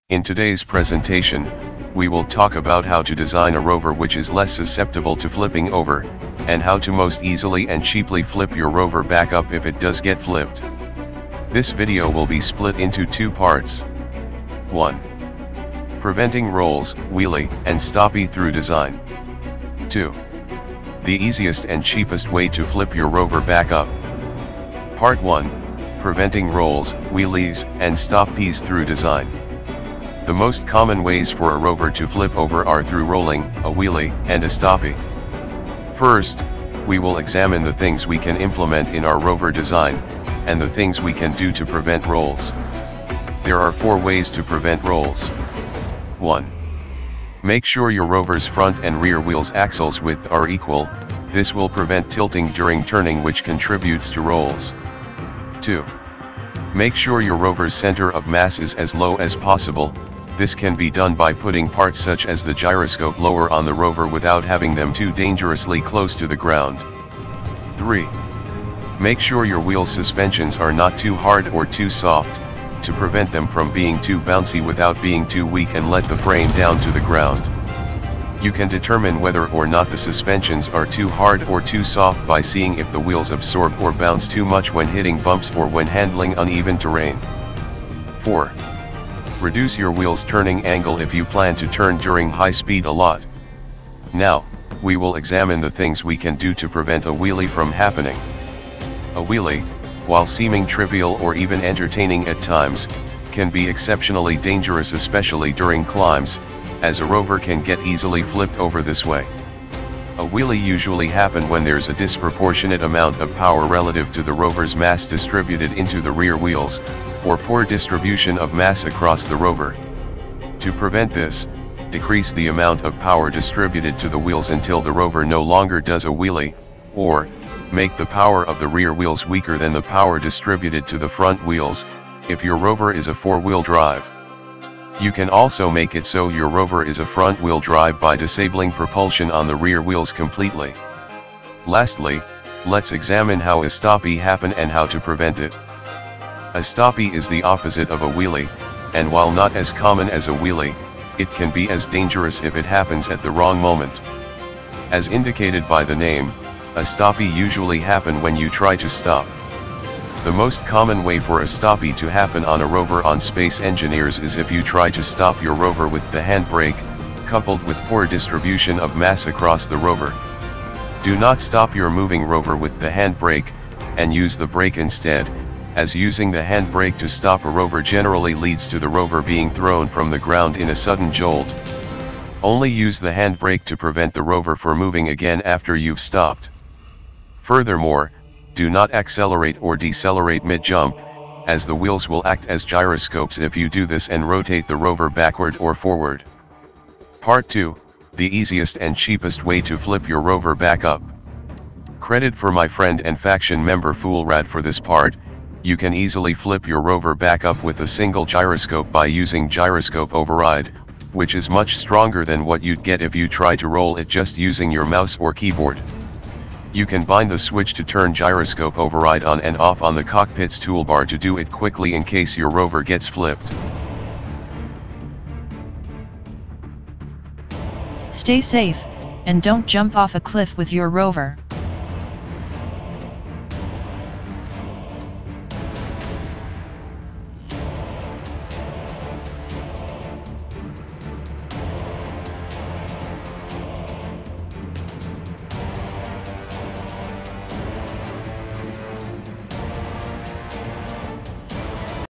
In today's presentation, we will talk about how to design a rover which is less susceptible to flipping over, and how to most easily and cheaply flip your rover back up if it does get flipped. This video will be split into two parts. 1. Preventing rolls, wheelie, and stoppie through design. 2. The easiest and cheapest way to flip your rover back up. Part 1. Preventing rolls, wheelies, and stoppies through design. The most common ways for a rover to flip over are through rolling, a wheelie, and a stoppie. First, we will examine the things we can implement in our rover design, and the things we can do to prevent rolls. There are 4 ways to prevent rolls. 1. Make sure your rover's front and rear wheels' axles width are equal. This will prevent tilting during turning, which contributes to rolls. 2. Make sure your rover's center of mass is as low as possible. This can be done by putting parts such as the gyroscope lower on the rover without having them too dangerously close to the ground. 3. Make sure your wheel suspensions are not too hard or too soft, to prevent them from being too bouncy without being too weak, and let the frame down to the ground. You can determine whether or not the suspensions are too hard or too soft by seeing if the wheels absorb or bounce too much when hitting bumps or when handling uneven terrain. 4. Reduce your wheel's turning angle if you plan to turn during high speed a lot. Now, we will examine the things we can do to prevent a wheelie from happening. A wheelie, while seeming trivial or even entertaining at times, can be exceptionally dangerous, especially during climbs, as a rover can get easily flipped over this way. A wheelie usually happens when there's a disproportionate amount of power relative to the rover's mass distributed into the rear wheels, or poor distribution of mass across the rover. To prevent this, decrease the amount of power distributed to the wheels until the rover no longer does a wheelie, or make the power of the rear wheels weaker than the power distributed to the front wheels, if your rover is a 4-wheel drive. You can also make it so your rover is a front-wheel drive by disabling propulsion on the rear wheels completely. Lastly, let's examine how a stoppie happens and how to prevent it. A stoppie is the opposite of a wheelie, and while not as common as a wheelie, it can be as dangerous if it happens at the wrong moment. As indicated by the name, a stoppie usually happens when you try to stop. The most common way for a stoppie to happen on a rover on Space Engineers is if you try to stop your rover with the handbrake, coupled with poor distribution of mass across the rover. Do not stop your moving rover with the handbrake, and use the brake instead, as using the handbrake to stop a rover generally leads to the rover being thrown from the ground in a sudden jolt. Only use the handbrake to prevent the rover from moving again after you've stopped. Furthermore, do not accelerate or decelerate mid-jump, as the wheels will act as gyroscopes if you do this and rotate the rover backward or forward. Part 2, the easiest and cheapest way to flip your rover back up. Credit for my friend and faction member Foolrat for this part. You can easily flip your rover back up with a single gyroscope by using gyroscope override, which is much stronger than what you'd get if you try to roll it just using your mouse or keyboard. You can bind the switch to turn gyroscope override on and off on the cockpit's toolbar to do it quickly in case your rover gets flipped. Stay safe, and don't jump off a cliff with your rover.